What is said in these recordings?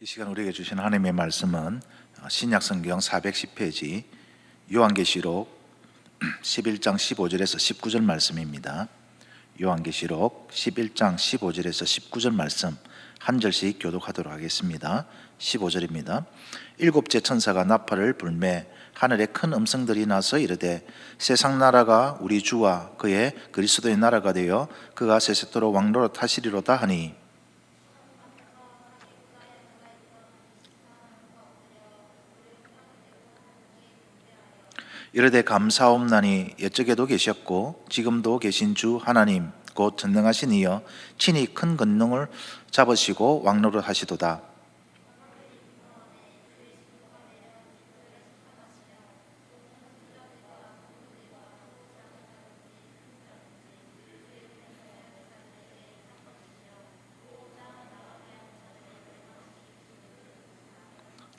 이 시간 우리에게 주신 하나님의 말씀은 신약성경 410페이지 요한계시록 11장 15절에서 19절 말씀입니다. 요한계시록 11장 15절에서 19절 말씀 한 절씩 교독하도록 하겠습니다. 15절입니다. 일곱째 천사가 나팔을 불매 하늘에 큰 음성들이 나서 이르되 세상 나라가 우리 주와 그의 그리스도의 나라가 되어 그가 세세토록 왕노릇 하시리로다 하니 이르되 감사옵나니 옛적에도 계셨고 지금도 계신 주 하나님 곧 전능하신 이여 친히 큰 권능을 잡으시고 왕노릇 하시도다.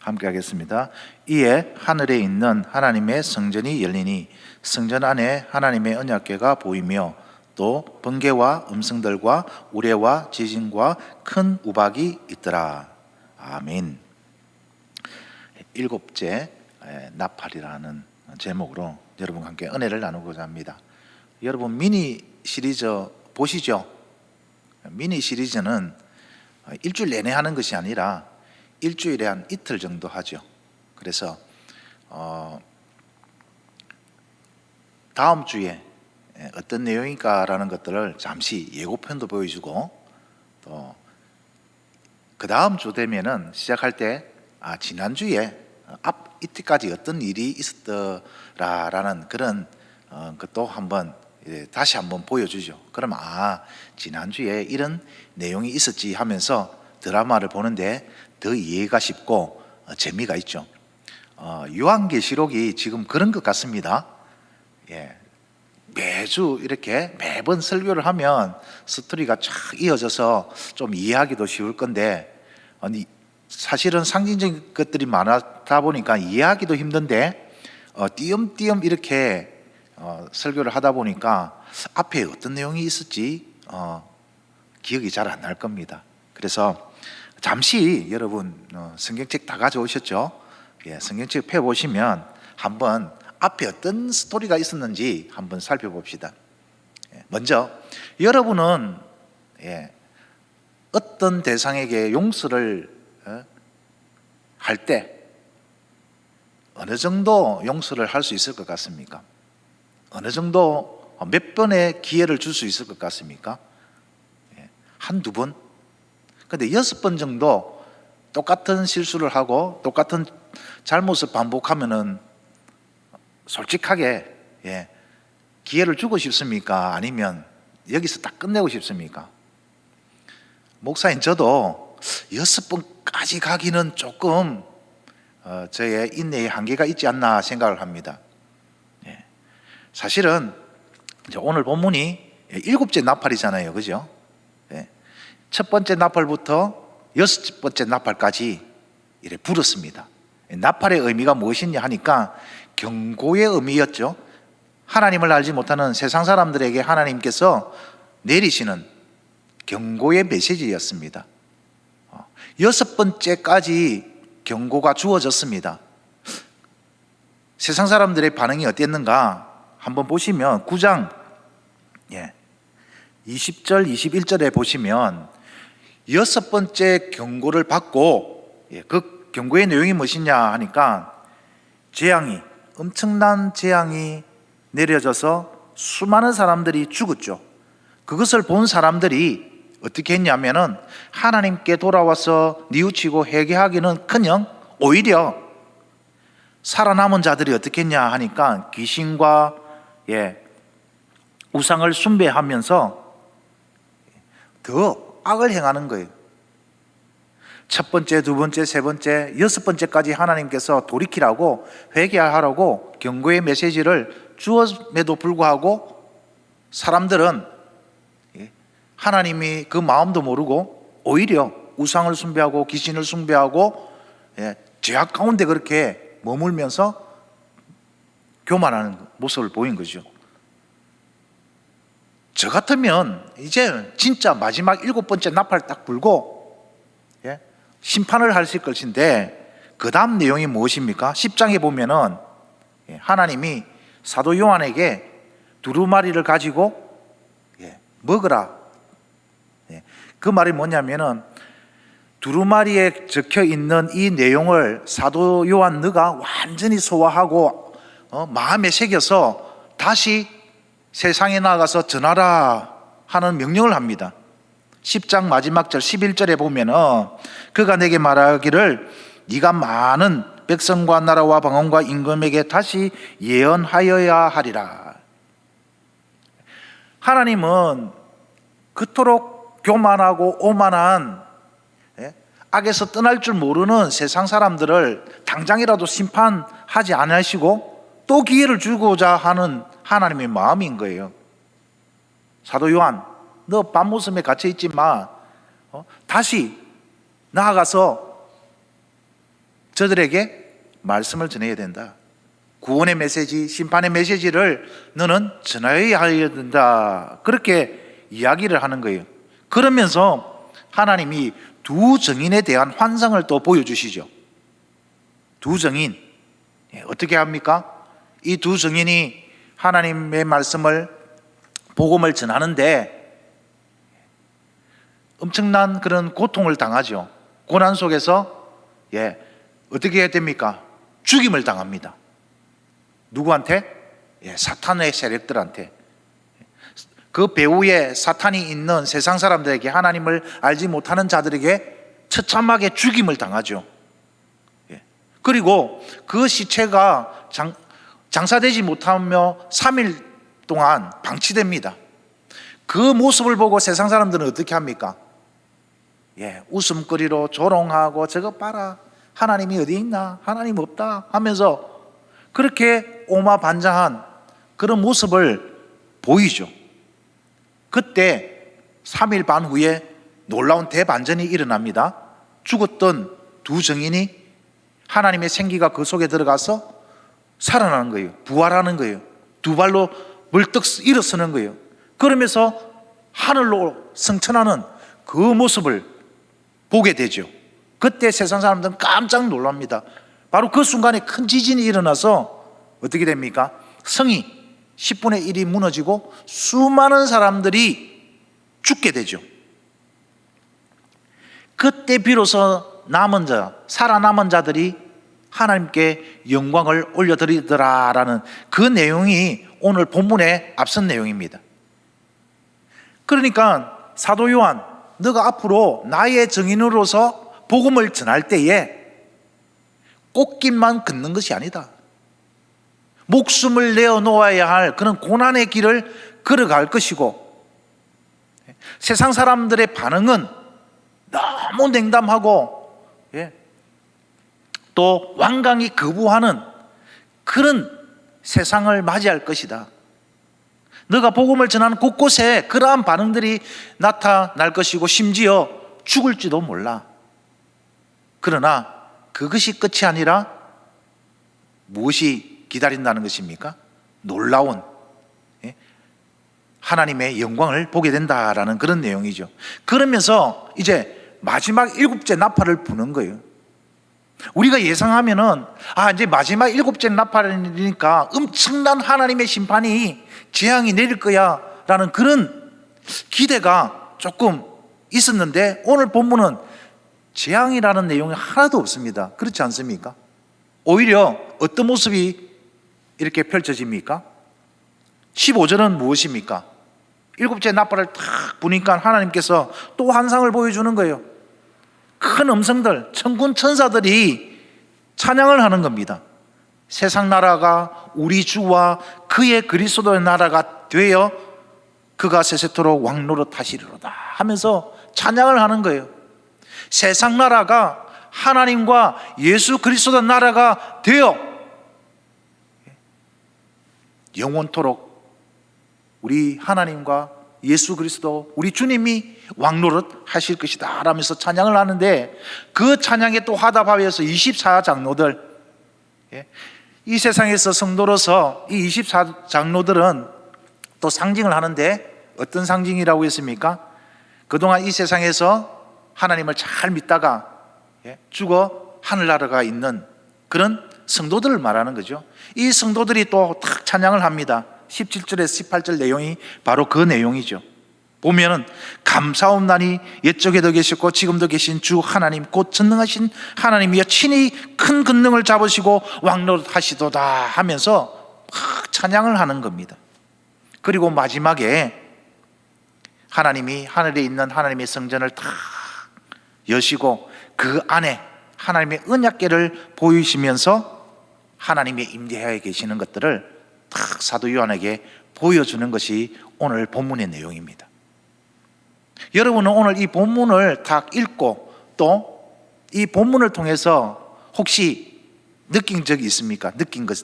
함께 하겠습니다. 이에 하늘에 있는 하나님의 성전이 열리니 성전 안에 하나님의 언약궤가 보이며 또 번개와 음성들과 우레와 지진과 큰 우박이 있더라. 아멘. 일곱째 나팔이라는 제목으로 여러분과 함께 은혜를 나누고자 합니다. 여러분 미니 시리즈 보시죠? 미니 시리즈는 일주일 내내 하는 것이 아니라 일주일에 한 이틀 정도 하죠. 그래서 다음 주에 어떤 내용일까라는 것들을 잠시 예고편도 보여주고 또 그 다음 주 되면은 시작할 때 지난주에 앞 이틀까지 어떤 일이 있었더라라는 그런 것도 한번 다시 한번 보여주죠. 그럼 지난주에 이런 내용이 있었지 하면서 드라마를 보는데 더 이해가 쉽고 재미가 있죠. 요한계시록이 지금 그런 것 같습니다. 매주 이렇게 매번 설교를 하면 스토리가 쫙 이어져서 좀 이해하기도 쉬울 건데 사실은 상징적인 것들이 많다 보니까 이해하기도 힘든데 띄엄띄엄 이렇게 설교를 하다 보니까 앞에 어떤 내용이 있었지 기억이 잘 안 날 겁니다. 그래서 잠시 여러분 성경책 다 가져오셨죠? 성경책 펴보시면 한번 앞에 어떤 스토리가 있었는지 한번 살펴봅시다. 먼저 여러분은 어떤 대상에게 용서를 할 때 어느 정도 용서를 할 수 있을 것 같습니까? 어느 정도 몇 번의 기회를 줄 수 있을 것 같습니까? 한두 번? 근데 6번 정도 똑같은 실수를 하고 똑같은 잘못을 반복하면은 솔직하게 기회를 주고 싶습니까? 아니면 여기서 딱 끝내고 싶습니까? 목사인 저도 6번까지 가기는 조금 저의 인내의 한계가 있지 않나 생각을 합니다. 사실은 오늘 본문이 7째 나팔이잖아요, 그죠? 첫 번째 나팔부터 6번째 나팔까지 이렇게 불었습니다. 나팔의 의미가 무엇이냐 하니까 경고의 의미였죠. 하나님을 알지 못하는 세상 사람들에게 하나님께서 내리시는 경고의 메시지였습니다. 6번째까지 경고가 주어졌습니다. 세상 사람들의 반응이 어땠는가 한번 보시면 9장 20절 21절에 보시면 6번째 경고를 받고 그 경고의 내용이 무엇이냐 하니까 엄청난 재앙이 내려져서 수많은 사람들이 죽었죠. 그것을 본 사람들이 어떻게 했냐면은 하나님께 돌아와서 뉘우치고 회개하기는커녕 오히려 살아남은 자들이 어떻게 했냐 하니까 귀신과 우상을 숭배하면서 더 악을 행하는 거예요. 첫 번째, 두 번째, 세 번째, 6번째까지 하나님께서 돌이키라고 회개하라고 경고의 메시지를 주었음에도 불구하고 사람들은 하나님이 그 마음도 모르고 오히려 우상을 숭배하고 귀신을 숭배하고 죄악 가운데 그렇게 머물면서 교만하는 모습을 보인 거죠. 저 같으면 이제 진짜 마지막 7번째 나팔 딱 불고 심판을 하실 것인데 그 다음 내용이 무엇입니까? 10장에 보면은 하나님이 사도 요한에게 두루마리를 가지고 먹으라. 그 말이 뭐냐면은 두루마리에 적혀 있는 이 내용을 사도 요한 너가 완전히 소화하고 마음에 새겨서 다시 세상에 나가서 전하라 하는 명령을 합니다. 10장 마지막 절 11절에 보면은 그가 내게 말하기를 네가 많은 백성과 나라와 방언과 임금에게 다시 예언하여야 하리라. 하나님은 그토록 교만하고 오만한 악에서 떠날 줄 모르는 세상 사람들을 당장이라도 심판하지 않으시고 또 기회를 주고자 하는 하나님의 마음인 거예요. 사도 요한, 너 밤모섬에 갇혀 있지 마. 다시 나아가서 저들에게 말씀을 전해야 된다. 구원의 메시지, 심판의 메시지를 너는 전해야 된다. 그렇게 이야기를 하는 거예요. 그러면서 하나님이 두 증인에 대한 환상을 또 보여주시죠. 두 증인, 어떻게 합니까? 이 두 증인이 하나님의 말씀을, 복음을 전하는데 엄청난 그런 고통을 당하죠. 고난 속에서 어떻게 해야 됩니까? 죽임을 당합니다. 누구한테? 사탄의 세력들한테. 그 배후에 사탄이 있는 세상 사람들에게, 하나님을 알지 못하는 자들에게 처참하게 죽임을 당하죠. 그리고 그 시체가 장사되지 못하며 3일 동안 방치됩니다. 그 모습을 보고 세상 사람들은 어떻게 합니까? 웃음거리로 조롱하고 저거 봐라, 하나님이 어디 있나, 하나님 없다 하면서 그렇게 오마반장한 그런 모습을 보이죠. 그때 3일 반 후에 놀라운 대반전이 일어납니다. 죽었던 두 증인이 하나님의 생기가 그 속에 들어가서 살아나는 거예요. 부활하는 거예요. 두 발로 벌떡 일어서는 거예요. 그러면서 하늘로 승천하는 그 모습을 보게 되죠. 그때 세상 사람들은 깜짝 놀랍니다. 바로 그 순간에 큰 지진이 일어나서 어떻게 됩니까? 성이 10분의 1이 무너지고 수많은 사람들이 죽게 되죠. 그때 비로소 남은 자, 살아남은 자들이 하나님께 영광을 올려드리더라라는 그 내용이 오늘 본문의 앞선 내용입니다. 그러니까 사도 요한, 너가 앞으로 나의 증인으로서 복음을 전할 때에 꽃길만 걷는 것이 아니다. 목숨을 내어놓아야 할 그런 고난의 길을 걸어갈 것이고, 세상 사람들의 반응은 너무 냉담하고 또 완강히 거부하는 그런 세상을 맞이할 것이다. 너가 복음을 전하는 곳곳에 그러한 반응들이 나타날 것이고 심지어 죽을지도 몰라. 그러나 그것이 끝이 아니라 무엇이 기다린다는 것입니까? 놀라운 하나님의 영광을 보게 된다라는 그런 내용이죠. 그러면서 이제 마지막 7째 나팔을 부는 거예요. 우리가 예상하면은 이제 마지막 7째 나팔이니까 엄청난 하나님의 심판이, 재앙이 내릴 거야 라는 그런 기대가 조금 있었는데 오늘 본문은 재앙이라는 내용이 하나도 없습니다. 그렇지 않습니까? 오히려 어떤 모습이 이렇게 펼쳐집니까? 15절은 무엇입니까? 7째 나팔을 탁 부니까 하나님께서 또 환상을 보여주는 거예요. 큰 음성들, 천군 천사들이 찬양을 하는 겁니다. 세상 나라가 우리 주와 그의 그리스도의 나라가 되어 그가 세세토록 왕노릇 하시리로다 하면서 찬양을 하는 거예요. 세상 나라가 하나님과 예수 그리스도의 나라가 되어 영원토록 우리 하나님과 예수 그리스도 우리 주님이 왕노릇 하실 것이다 라면서 찬양을 하는데, 그 찬양에 또 화답하여서 24장로들, 이 세상에서 성도로서 이 24장로들은 또 상징을 하는데 어떤 상징이라고 했습니까? 그동안 이 세상에서 하나님을 잘 믿다가 죽어 하늘나라가 있는 그런 성도들을 말하는 거죠. 이 성도들이 또 탁 찬양을 합니다. 17절에서 18절 내용이 바로 그 내용이죠. 보면은 감사옵나니 옛적에도 계셨고 지금도 계신 주 하나님 곧 전능하신 하나님이여 친히 큰 권능을 잡으시고 왕노릇하시도다 하면서 막 찬양을 하는 겁니다. 그리고 마지막에 하나님이 하늘에 있는 하나님의 성전을 다 여시고 그 안에 하나님의 언약궤를 보이시면서 하나님의 임재하에 계시는 것들을 딱 사도 요한에게 보여주는 것이 오늘 본문의 내용입니다. 여러분은 오늘 이 본문을 딱 읽고 또 이 본문을 통해서 혹시 느낀 적이 있습니까? 느낀 것,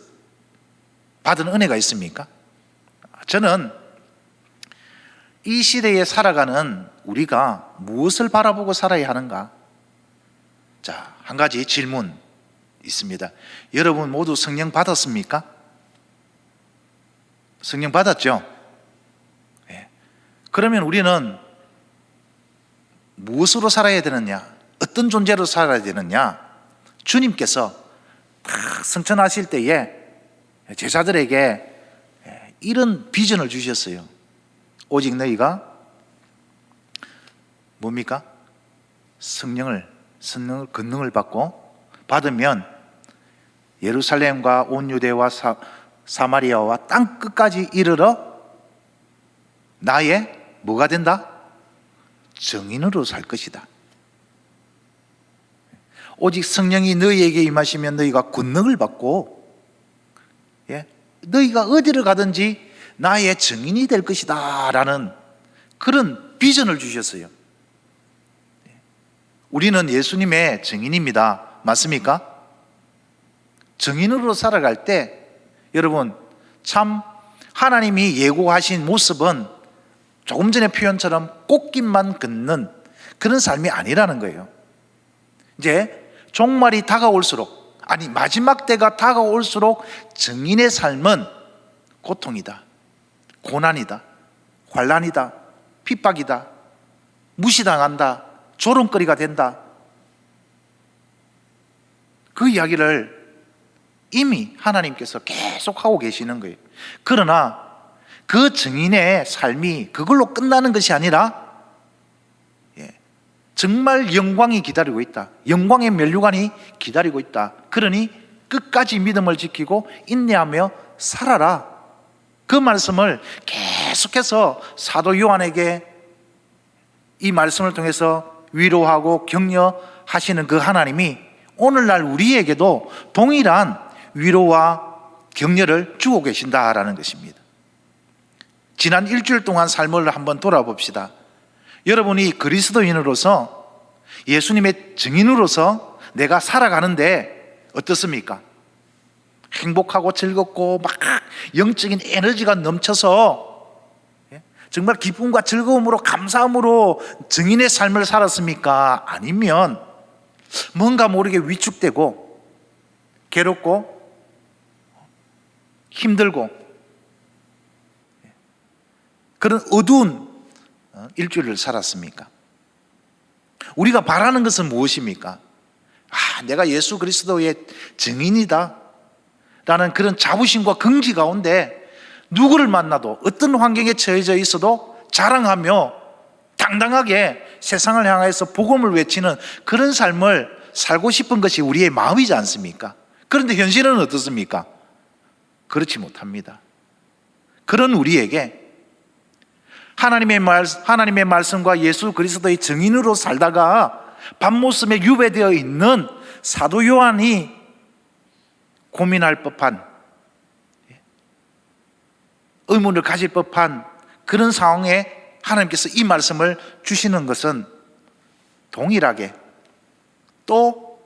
받은 은혜가 있습니까? 저는 이 시대에 살아가는 우리가 무엇을 바라보고 살아야 하는가? 자, 한 가지 질문 있습니다. 여러분 모두 성령 받았습니까? 성령 받았죠? 네. 그러면 우리는 무엇으로 살아야 되느냐? 어떤 존재로 살아야 되느냐? 주님께서 딱 성천하실 때에 제자들에게 이런 비전을 주셨어요. 오직 너희가 뭡니까? 성령을 권능을 받으면 예루살렘과 온 유대와 사마리아와 땅 끝까지 이르러 나의 뭐가 된다? 증인으로 살 것이다. 오직 성령이 너희에게 임하시면 너희가 권능을 받고 너희가 어디를 가든지 나의 증인이 될 것이다 라는 그런 비전을 주셨어요. 우리는 예수님의 증인입니다. 맞습니까? 증인으로 살아갈 때 여러분 참 하나님이 예고하신 모습은 조금 전에 표현처럼 꽃길만 걷는 그런 삶이 아니라는 거예요. 이제 종말이 다가올수록, 아니 마지막 때가 다가올수록 증인의 삶은 고통이다, 고난이다, 환난이다, 핍박이다, 무시당한다, 조롱거리가 된다. 그 이야기를 이미 하나님께서 계속 하고 계시는 거예요. 그러나 그 증인의 삶이 그걸로 끝나는 것이 아니라 정말 영광이 기다리고 있다, 영광의 면류관이 기다리고 있다. 그러니 끝까지 믿음을 지키고 인내하며 살아라. 그 말씀을 계속해서 사도 요한에게 이 말씀을 통해서 위로하고 격려하시는 그 하나님이 오늘날 우리에게도 동일한 위로와 격려를 주고 계신다라는 것입니다. 지난 일주일 동안 삶을 한번 돌아봅시다. 여러분이 그리스도인으로서 예수님의 증인으로서 내가 살아가는데 어떻습니까? 행복하고 즐겁고 막 영적인 에너지가 넘쳐서 정말 기쁨과 즐거움으로 감사함으로 증인의 삶을 살았습니까? 아니면 뭔가 모르게 위축되고 괴롭고 힘들고 그런 어두운 일주일을 살았습니까? 우리가 바라는 것은 무엇입니까? 내가 예수 그리스도의 증인이다 라는 그런 자부심과 긍지 가운데 누구를 만나도 어떤 환경에 처해져 있어도 자랑하며 당당하게 세상을 향해서 복음을 외치는 그런 삶을 살고 싶은 것이 우리의 마음이지 않습니까? 그런데 현실은 어떻습니까? 그렇지 못합니다. 그런 우리에게 하나님의 말씀과 예수 그리스도의 증인으로 살다가 밤모습에 유배되어 있는 사도 요한이 고민할 법한, 의문을 가질 법한 그런 상황에 하나님께서 이 말씀을 주시는 것은 동일하게 또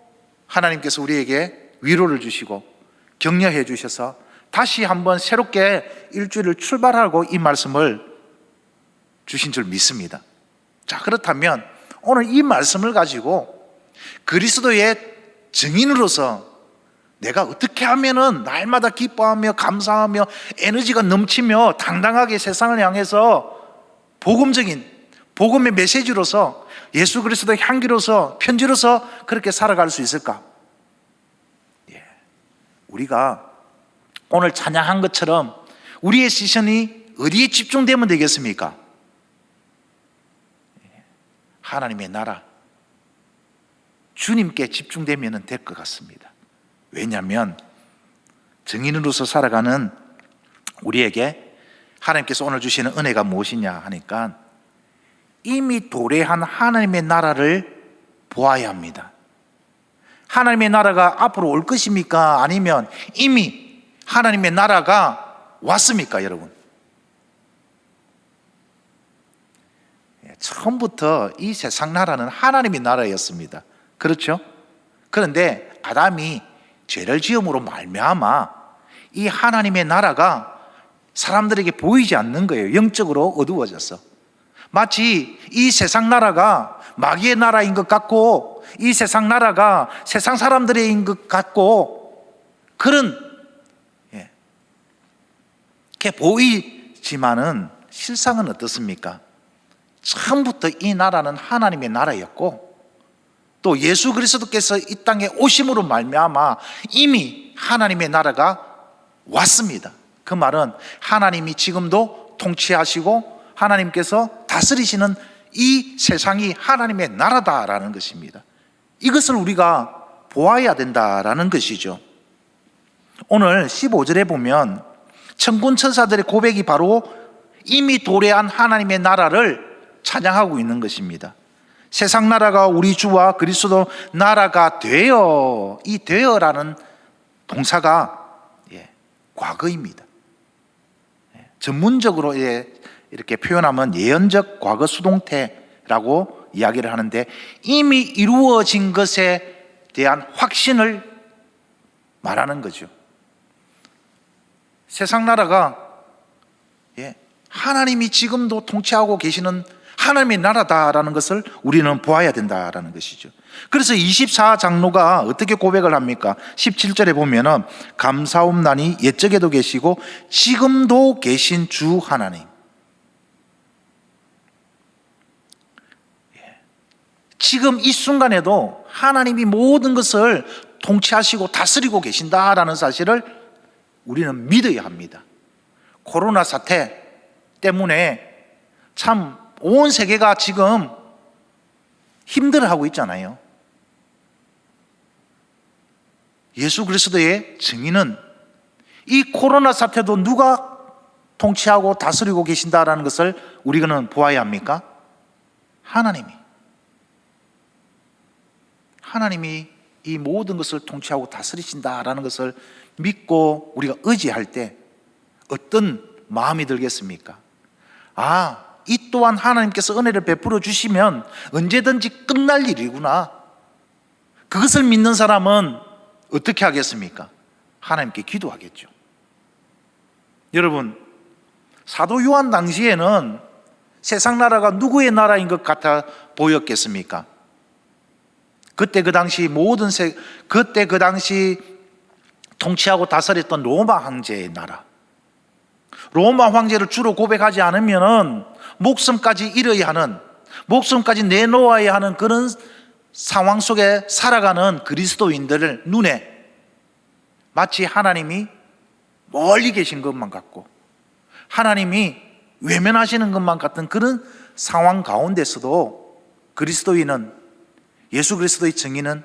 하나님께서 우리에게 위로를 주시고 격려해 주셔서 다시 한번 새롭게 일주일을 출발하고 이 말씀을 주신 줄 믿습니다. 자, 그렇다면 오늘 이 말씀을 가지고 그리스도의 증인으로서 내가 어떻게 하면은 날마다 기뻐하며 감사하며 에너지가 넘치며 당당하게 세상을 향해서 복음적인 복음의 메시지로서, 예수 그리스도의 향기로서, 편지로서 그렇게 살아갈 수 있을까? 우리가 오늘 찬양한 것처럼 우리의 시선이 어디에 집중되면 되겠습니까? 하나님의 나라, 주님께 집중되면 될 것 같습니다. 왜냐하면 증인으로서 살아가는 우리에게 하나님께서 오늘 주시는 은혜가 무엇이냐 하니까 이미 도래한 하나님의 나라를 보아야 합니다. 하나님의 나라가 앞으로 올 것입니까? 아니면 이미 하나님의 나라가 왔습니까, 여러분? 처음부터 이 세상 나라는 하나님의 나라였습니다. 그렇죠? 그런데 아담이 죄를 지음으로 말미암아 이 하나님의 나라가 사람들에게 보이지 않는 거예요. 영적으로 어두워졌어. 마치 이 세상 나라가 마귀의 나라인 것 같고, 이 세상 나라가 세상 사람들의 것 같고, 그런 게 보이지만은 실상은 어떻습니까? 처음부터 이 나라는 하나님의 나라였고, 또 예수 그리스도께서 이 땅에 오심으로 말미암아 이미 하나님의 나라가 왔습니다. 그 말은 하나님이 지금도 통치하시고 하나님께서 다스리시는 이 세상이 하나님의 나라다라는 것입니다. 이것을 우리가 보아야 된다라는 것이죠. 오늘 15절에 보면 천군 천사들의 고백이 바로 이미 도래한 하나님의 나라를 찬양하고 있는 것입니다. 세상 나라가 우리 주와 그리스도 나라가 되어, 이 되어라는 동사가 과거입니다. 전문적으로 이렇게 표현하면 예언적 과거 수동태라고 이야기를 하는데, 이미 이루어진 것에 대한 확신을 말하는 거죠. 세상 나라가 하나님이 지금도 통치하고 계시는 하나님의 나라다라는 것을 우리는 보아야 된다라는 것이죠. 그래서 24장로가 어떻게 고백을 합니까? 17절에 보면은 감사옵나니 옛적에도 계시고 지금도 계신 주 하나님. 지금 이 순간에도 하나님이 모든 것을 통치하시고 다스리고 계신다라는 사실을 우리는 믿어야 합니다. 코로나 사태 때문에 참 온 세계가 지금 힘들어하고 있잖아요. 예수 그리스도의 증인은 이 코로나 사태도 누가 통치하고 다스리고 계신다라는 것을 우리는 보아야 합니까? 하나님이 이 모든 것을 통치하고 다스리신다라는 것을 믿고 우리가 의지할 때 어떤 마음이 들겠습니까? 이 또한 하나님께서 은혜를 베풀어 주시면 언제든지 끝날 일이구나. 그것을 믿는 사람은 어떻게 하겠습니까? 하나님께 기도하겠죠. 여러분, 사도 요한 당시에는 세상 나라가 누구의 나라인 것 같아 보였겠습니까? 그때 그 당시 통치하고 다스렸던 로마 황제의 나라, 로마 황제를 주로 고백하지 않으면 목숨까지 잃어야 하는, 목숨까지 내놓아야 하는 그런 상황 속에 살아가는 그리스도인들을 눈에 마치 하나님이 멀리 계신 것만 같고 하나님이 외면하시는 것만 같은 그런 상황 가운데서도 그리스도인은, 예수 그리스도의 증인은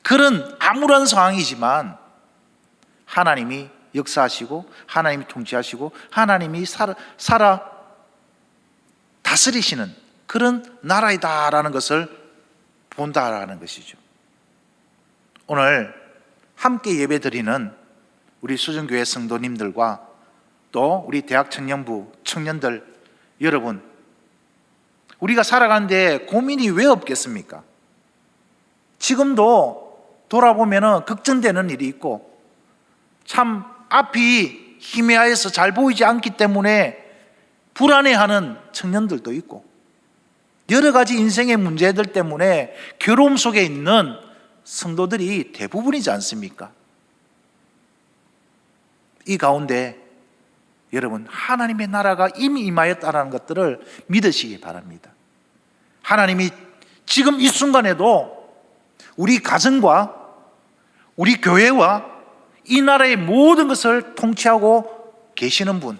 그런 암울한 상황이지만 하나님이 역사하시고 하나님이 통치하시고 하나님이 살아 다스리시는 그런 나라이다라는 것을 본다라는 것이죠. 오늘 함께 예배드리는 우리 수정교회 성도님들과 또 우리 대학 청년부 청년들 여러분, 우리가 살아가는데 고민이 왜 없겠습니까? 지금도 돌아보면 걱정되는 일이 있고 참 앞이 희미하여서 잘 보이지 않기 때문에 불안해하는 청년들도 있고 여러 가지 인생의 문제들 때문에 괴로움 속에 있는 성도들이 대부분이지 않습니까? 이 가운데 여러분, 하나님의 나라가 이미 임하였다는 것들을 믿으시기 바랍니다. 하나님이 지금 이 순간에도 우리 가정과 우리 교회와 이 나라의 모든 것을 통치하고 계시는 분,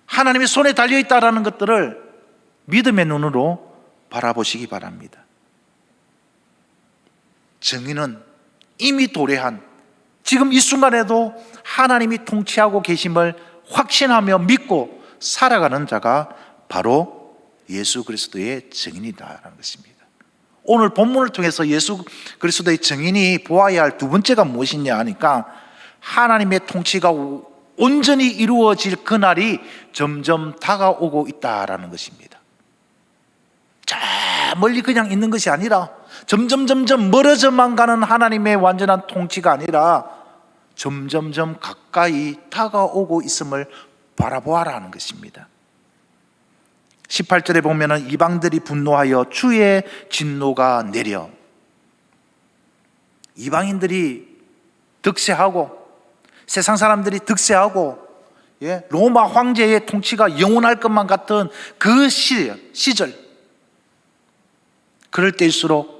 하나님의 손에 달려있다는 것들을 믿음의 눈으로 바라보시기 바랍니다. 정의는 이미 도래한, 지금 이 순간에도 하나님이 통치하고 계심을 확신하며 믿고 살아가는 자가 바로 예수 그리스도의 증인이다라는 것입니다. 오늘 본문을 통해서 예수 그리스도의 증인이 보아야 할 두 번째가 무엇이냐 하니까, 하나님의 통치가 온전히 이루어질 그날이 점점 다가오고 있다라는 것입니다. 저 멀리 그냥 있는 것이 아니라 점점 멀어져만 가는 하나님의 완전한 통치가 아니라 점점 가까이 다가오고 있음을 바라보아라는 것입니다. 18절에 보면은 이방들이 분노하여 주의 진노가 내려, 이방인들이 득세하고 세상 사람들이 득세하고 로마 황제의 통치가 영원할 것만 같은 그 시절, 그럴 때일수록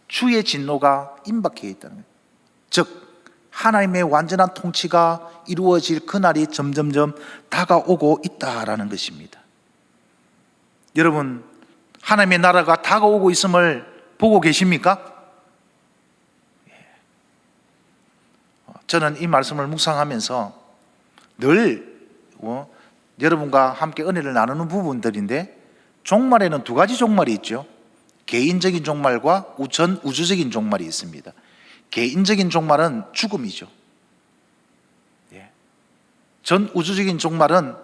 주의 진노가 임박해 있다는 거예요. 즉 하나님의 완전한 통치가 이루어질 그날이 점점 다가오고 있다라는 것입니다. 여러분, 하나님의 나라가 다가오고 있음을 보고 계십니까? 저는 이 말씀을 묵상하면서 늘 여러분과 함께 은혜를 나누는 부분들인데, 종말에는 두 가지 종말이 있죠. 개인적인 종말과 우주적인 종말이 있습니다. 개인적인 종말은 죽음이죠. 전 우주적인 종말은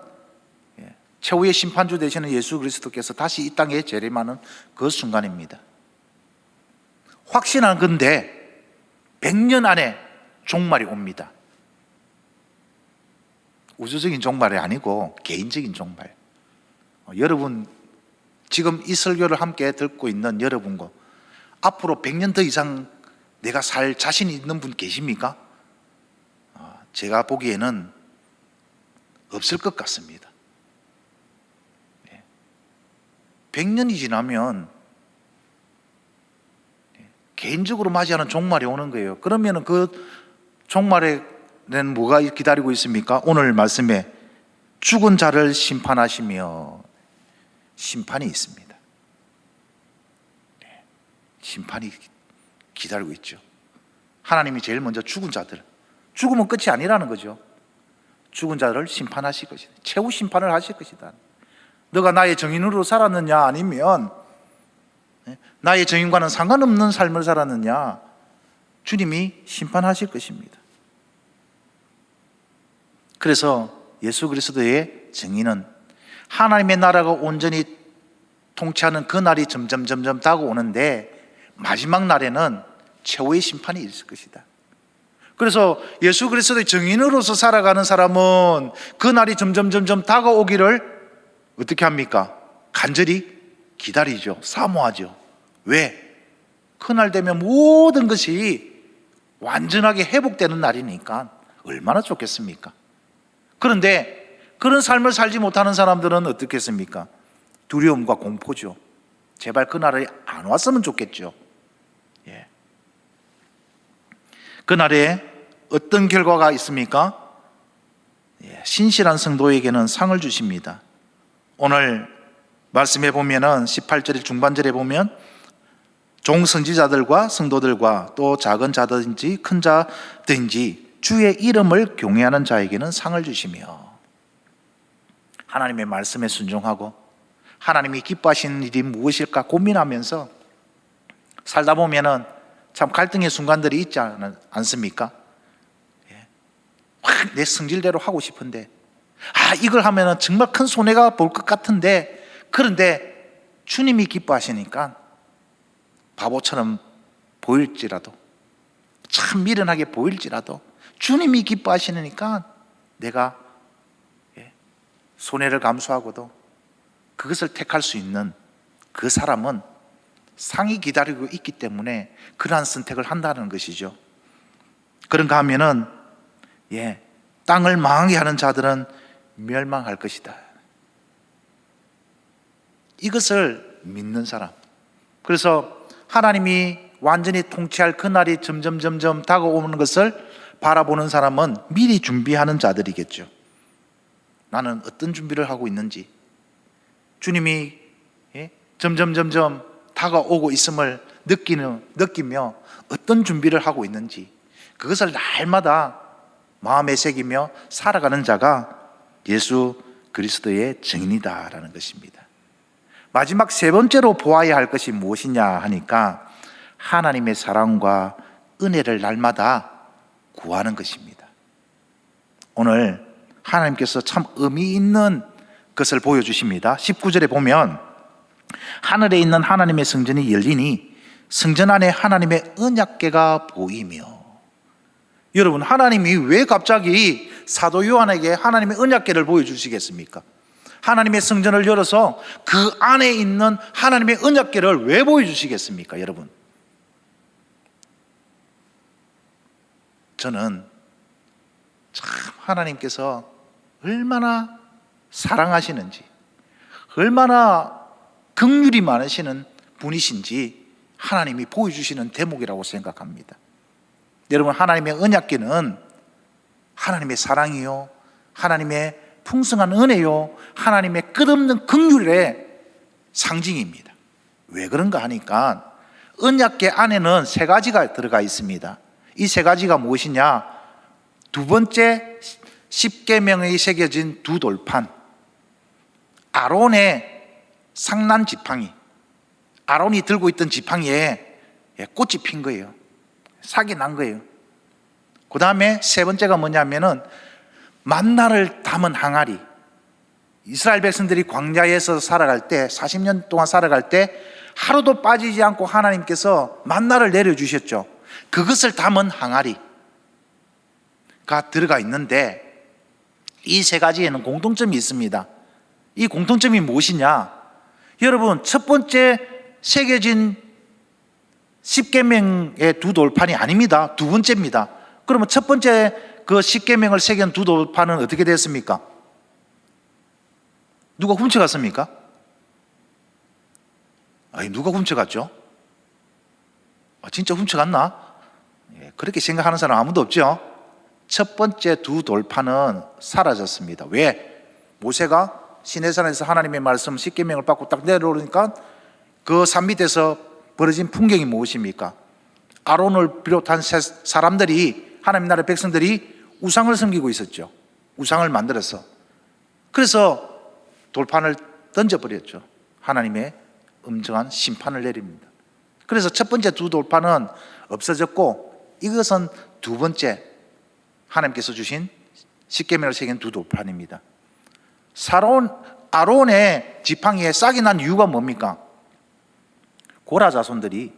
최후의 심판주 되시는 예수 그리스도께서 다시 이 땅에 재림하는 그 순간입니다. 확신한 건데 100년 안에 종말이 옵니다. 우주적인 종말이 아니고 개인적인 종말. 여러분, 지금 이 설교를 함께 듣고 있는 여러분과 앞으로 100년 더 이상 내가 살 자신이 있는 분 계십니까? 제가 보기에는 없을 것 같습니다. 100년이 지나면 개인적으로 맞이하는 종말이 오는 거예요. 그러면 그 종말에는 뭐가 기다리고 있습니까? 오늘 말씀에 죽은 자를 심판하시며, 심판이 있습니다. 심판이 기다리고 있죠. 하나님이 제일 먼저 죽은 자들, 죽으면 끝이 아니라는 거죠. 죽은 자들을 심판하실 것이다. 최후 심판을 하실 것이다. 너가 나의 정인으로 살았느냐, 아니면 나의 정인과는 상관없는 삶을 살았느냐, 주님이 심판하실 것입니다. 그래서 예수 그리스도의 정인은 하나님의 나라가 온전히 통치하는 그 날이 점점 다가오는데, 마지막 날에는 최후의 심판이 있을 것이다. 그래서 예수 그리스도의 정인으로서 살아가는 사람은 그 날이 점점 다가오기를 어떻게 합니까? 간절히 기다리죠. 사모하죠. 왜? 그날 되면 모든 것이 완전하게 회복되는 날이니까 얼마나 좋겠습니까? 그런데 그런 삶을 살지 못하는 사람들은 어떻겠습니까? 두려움과 공포죠. 제발 그날이 안 왔으면 좋겠죠. 그날에 어떤 결과가 있습니까? 신실한 성도에게는 상을 주십니다. 오늘 말씀해 보면은 18절 중반절에 보면 종선지자들과 성도들과 또 작은 자든지 큰 자든지 주의 이름을 경외하는 자에게는 상을 주시며, 하나님의 말씀에 순종하고 하나님이 기뻐하시는 일이 무엇일까 고민하면서 살다 보면은 참 갈등의 순간들이 있지 않습니까? 내 성질대로 하고 싶은데, 이걸 하면은 정말 큰 손해가 볼 것 같은데, 그런데 주님이 기뻐하시니까 바보처럼 보일지라도, 참 미련하게 보일지라도 주님이 기뻐하시니까 내가 손해를 감수하고도 그것을 택할 수 있는 그 사람은 상이 기다리고 있기 때문에 그러한 선택을 한다는 것이죠. 그런가 하면은 땅을 망하게 하는 자들은 멸망할 것이다. 이것을 믿는 사람. 그래서 하나님이 완전히 통치할 그날이 점점 다가오는 것을 바라보는 사람은 미리 준비하는 자들이겠죠. 나는 어떤 준비를 하고 있는지, 주님이 점점 다가오고 있음을 느끼며 어떤 준비를 하고 있는지, 그것을 날마다 마음에 새기며 살아가는 자가 예수 그리스도의 증인이다라는 것입니다. 마지막 세 번째로 보아야 할 것이 무엇이냐 하니까 하나님의 사랑과 은혜를 날마다 구하는 것입니다. 오늘 하나님께서 참 의미 있는 것을 보여주십니다. 19절에 보면 하늘에 있는 하나님의 성전이 열리니 성전 안에 하나님의 언약궤가 보이며. 여러분, 하나님이 왜 갑자기 사도 요한에게 하나님의 언약궤를 보여주시겠습니까? 하나님의 성전을 열어서 그 안에 있는 하나님의 언약궤를 왜 보여주시겠습니까? 여러분, 저는 참 하나님께서 얼마나 사랑하시는지, 얼마나 긍휼이 많으시는 분이신지 하나님이 보여주시는 대목이라고 생각합니다. 여러분, 하나님의 언약궤는 하나님의 사랑이요, 하나님의 풍성한 은혜요, 하나님의 끝없는 긍휼의 상징입니다. 왜 그런가 하니까 언약궤 안에는 세 가지가 들어가 있습니다. 이 세 가지가 무엇이냐? 두 번째 십계명이 새겨진 두 돌판, 아론의 상난 지팡이, 아론이 들고 있던 지팡이에 꽃이 핀 거예요. 삭이 난 거예요. 그 다음에 세 번째가 뭐냐면은 만나를 담은 항아리. 이스라엘 백성들이 광야에서 살아갈 때, 40년 동안 살아갈 때 하루도 빠지지 않고 하나님께서 만나를 내려주셨죠. 그것을 담은 항아리가 들어가 있는데, 이 세 가지에는 공통점이 있습니다. 이 공통점이 무엇이냐? 여러분, 첫 번째 새겨진 십계명의 두 돌판이 아닙니다. 두 번째입니다. 그러면 첫 번째 그 십계명을 새긴 두 돌판은 어떻게 됐습니까? 누가 훔쳐갔습니까? 아니, 누가 훔쳐갔죠? 진짜 훔쳐갔나? 그렇게 생각하는 사람 아무도 없죠? 첫 번째 두 돌판은 사라졌습니다. 왜? 모세가 시내산에서 하나님의 말씀 십계명을 받고 딱 내려오니까 그 산 밑에서 벌어진 풍경이 무엇입니까? 아론을 비롯한 사람들이, 하나님 나라의 백성들이 우상을 섬기고 있었죠. 우상을 만들어서. 그래서 돌판을 던져버렸죠. 하나님의 엄정한 심판을 내립니다. 그래서 첫 번째 두 돌판은 없어졌고, 이것은 두 번째 하나님께서 주신 십계명을 새긴 두 돌판입니다. 아론의 지팡이에 싹이 난 이유가 뭡니까? 고라 자손들이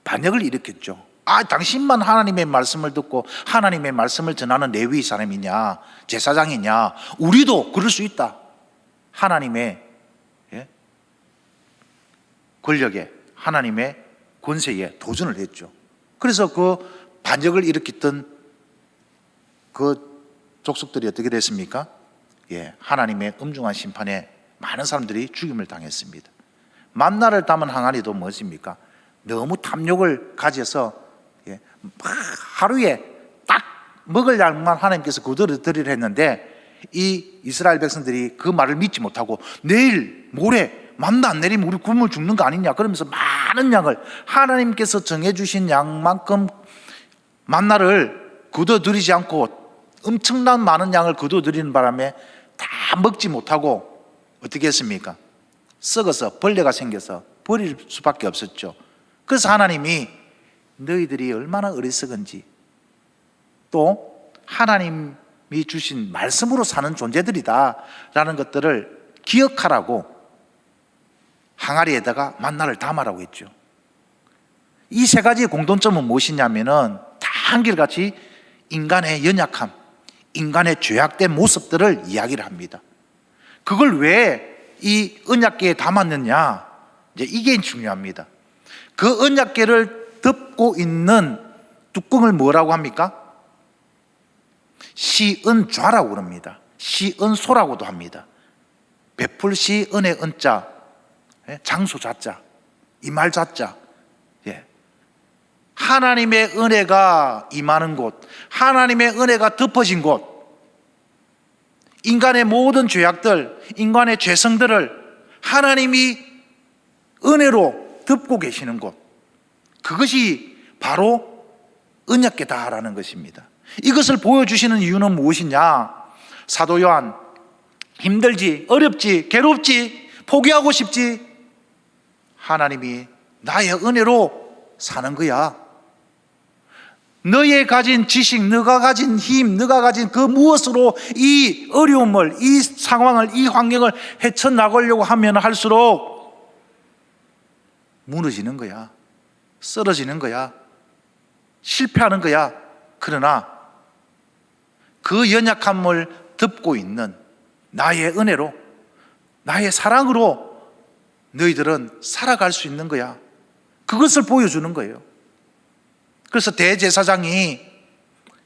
반역을 일으켰죠. 당신만 하나님의 말씀을 듣고 하나님의 말씀을 전하는 레위 사람이냐, 제사장이냐, 우리도 그럴 수 있다. 하나님의 권력에, 하나님의 권세에 도전을 했죠. 그래서 그 반역을 일으켰던 그 족속들이 어떻게 됐습니까? 하나님의 엄중한 심판에 많은 사람들이 죽임을 당했습니다. 만나를 담은 항아리도 무엇입니까? 너무 탐욕을 가져서 하루에 딱 먹을 양만 하나님께서 그대로 드리려 했는데, 이 이스라엘 백성들이 그 말을 믿지 못하고 내일 모레 만나 안 내리면 우리 굶어 죽는 거 아니냐 그러면서 많은 양을, 하나님께서 정해주신 양만큼 만나를 거둬들이지 않고 엄청난 많은 양을 거둬들이는 바람에 다 먹지 못하고 어떻게 했습니까? 썩어서 벌레가 생겨서 버릴 수밖에 없었죠. 그래서 하나님이 너희들이 얼마나 어리석은지, 또 하나님이 주신 말씀으로 사는 존재들이다 라는 것들을 기억하라고 항아리에다가 만나를 담아라고 했죠. 이 세 가지의 공통점은 무엇이냐면은 다 한결같이 인간의 연약함, 인간의 죄악된 모습들을 이야기를 합니다. 그걸 왜 이 언약궤에 담았느냐? 이제 이게 중요합니다. 그 언약궤를 덮고 있는 뚜껑을 뭐라고 합니까? 시은좌라고 그럽니다. 시은소라고도 합니다. 베풀시 은의 은자, 장소 자자, 이말 자자. 하나님의 은혜가 임하는 곳, 하나님의 은혜가 덮어진 곳, 인간의 모든 죄악들, 인간의 죄성들을 하나님이 은혜로 덮고 계시는 곳, 그것이 바로 언약궤다라는 것입니다. 이것을 보여주시는 이유는 무엇이냐? 사도 요한, 힘들지, 어렵지, 괴롭지, 포기하고 싶지, 하나님이 나의 은혜로 사는 거야. 너의 가진 지식, 너가 가진 힘, 너가 가진 그 무엇으로 이 어려움을, 이 상황을, 이 환경을 헤쳐나가려고 하면 할수록 무너지는 거야. 쓰러지는 거야. 실패하는 거야. 그러나 그 연약함을 덮고 있는 나의 은혜로, 나의 사랑으로 너희들은 살아갈 수 있는 거야. 그것을 보여주는 거예요. 그래서 대제사장이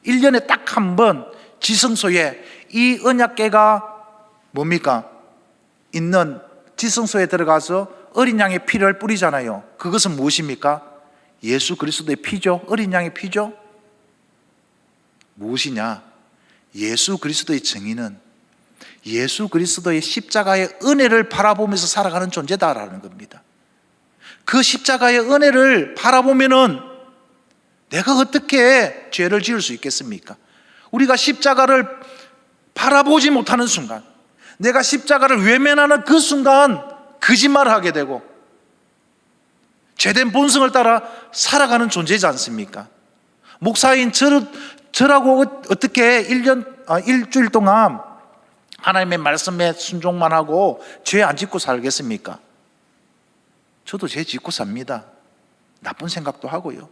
1년에 딱 한 번 지성소에 이 언약궤가 뭡니까? 있는 지성소에 들어가서 어린 양의 피를 뿌리잖아요. 그것은 무엇입니까? 예수 그리스도의 피죠. 어린 양의 피죠. 무엇이냐? 예수 그리스도의 정의는 예수 그리스도의 십자가의 은혜를 바라보면서 살아가는 존재다라는 겁니다. 그 십자가의 은혜를 바라보면은 내가 어떻게 죄를 지을 수 있겠습니까? 우리가 십자가를 바라보지 못하는 순간, 내가 십자가를 외면하는 그 순간 거짓말을 하게 되고 죄된 본성을 따라 살아가는 존재이지 않습니까? 목사인 저라고 어떻게 일주일 동안 하나님의 말씀에 순종만 하고 죄 안 짓고 살겠습니까? 저도 죄 짓고 삽니다. 나쁜 생각도 하고요,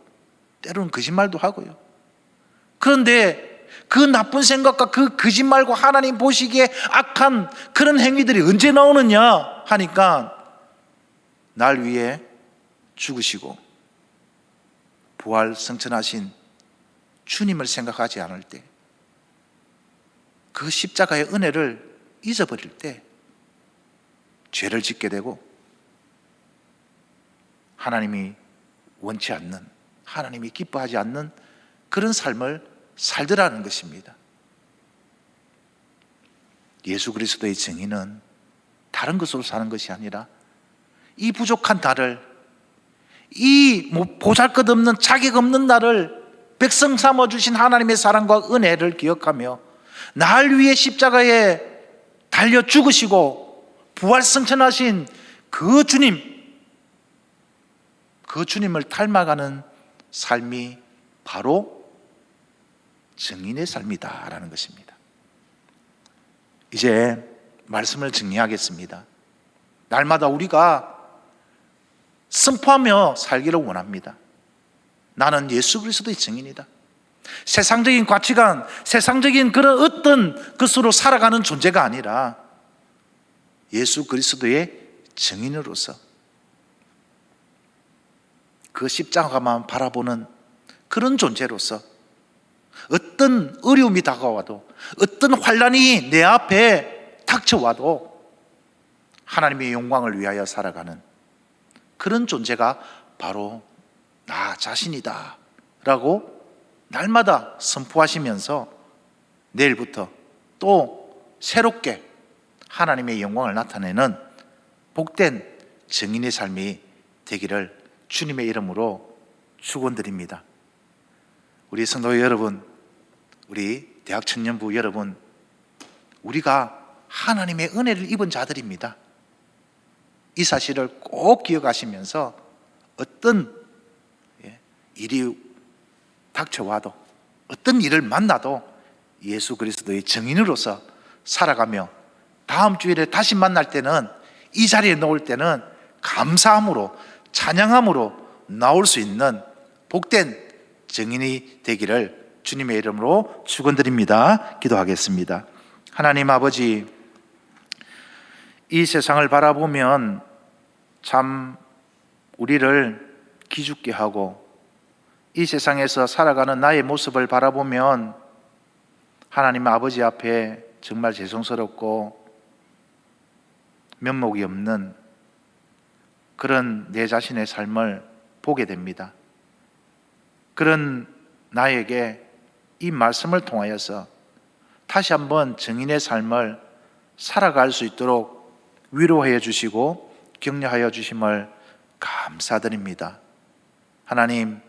때로는 거짓말도 하고요. 그런데 그 나쁜 생각과 그 거짓말과 하나님 보시기에 악한 그런 행위들이 언제 나오느냐 하니까 날 위해 죽으시고 부활 승천하신 주님을 생각하지 않을 때, 그 십자가의 은혜를 잊어버릴 때 죄를 짓게 되고 하나님이 원치 않는, 하나님이 기뻐하지 않는 그런 삶을 살더라는 것입니다. 예수 그리스도의 정의는 다른 것으로 사는 것이 아니라 이 부족한 나를, 이 보잘것없는 자격 없는 나를 백성 삼아주신 하나님의 사랑과 은혜를 기억하며 날 위해 십자가에 달려 죽으시고 부활승천하신 그 주님, 그 주님을 닮아가는 삶이 바로 증인의 삶이다라는 것입니다. 이제 말씀을 정리하겠습니다. 날마다 우리가 선포하며 살기를 원합니다. 나는 예수 그리스도의 증인이다. 세상적인 가치관, 세상적인 그런 어떤 것으로 살아가는 존재가 아니라 예수 그리스도의 증인으로서 그 십자가만 바라보는 그런 존재로서 어떤 어려움이 다가와도, 어떤 환난이 내 앞에 닥쳐와도 하나님의 영광을 위하여 살아가는 그런 존재가 바로 나 자신이다 라고 날마다 선포하시면서 내일부터 또 새롭게 하나님의 영광을 나타내는 복된 증인의 삶이 되기를 주님의 이름으로 축원드립니다. 우리 성도 여러분, 우리 대학 청년부 여러분, 우리가 하나님의 은혜를 입은 자들입니다. 이 사실을 꼭 기억하시면서 어떤 일이 닥쳐와도, 어떤 일을 만나도 예수 그리스도의 증인으로서 살아가며 다음 주일에 다시 만날 때는, 이 자리에 놓을 때는 감사함으로, 찬양함으로 나올 수 있는 복된 증인이 되기를 주님의 이름으로 축원드립니다. 기도하겠습니다. 하나님 아버지, 이 세상을 바라보면 참 우리를 기죽게 하고, 이 세상에서 살아가는 나의 모습을 바라보면 하나님 아버지 앞에 정말 죄송스럽고 면목이 없는 그런 내 자신의 삶을 보게 됩니다. 그런 나에게 이 말씀을 통하여서 다시 한번 증인의 삶을 살아갈 수 있도록 위로하여 주시고 격려하여 주심을 감사드립니다. 하나님,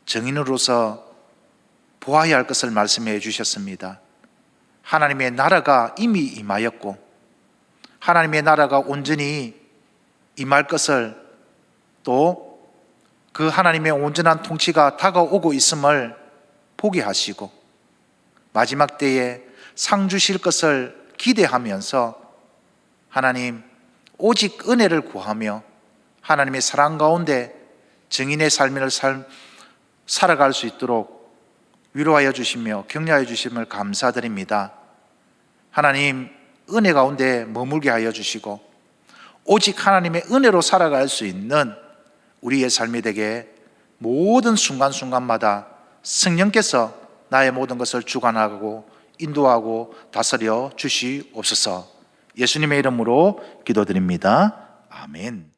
증인으로서 보아야 할 것을 말씀해 주셨습니다. 하나님의 나라가 이미 임하였고 하나님의 나라가 온전히 임할 것을, 또 그 하나님의 온전한 통치가 다가오고 있음을 보게 하시고 마지막 때에 상 주실 것을 기대하면서 하나님 오직 은혜를 구하며 하나님의 사랑 가운데 증인의 삶을 살아갈 수 있도록 위로하여 주시며 격려하여 주심을 감사드립니다. 하나님 은혜 가운데 머물게 하여 주시고 오직 하나님의 은혜로 살아갈 수 있는 우리의 삶이 되게 모든 순간순간마다 성령께서 나의 모든 것을 주관하고 인도하고 다스려 주시옵소서. 예수님의 이름으로 기도드립니다. 아멘.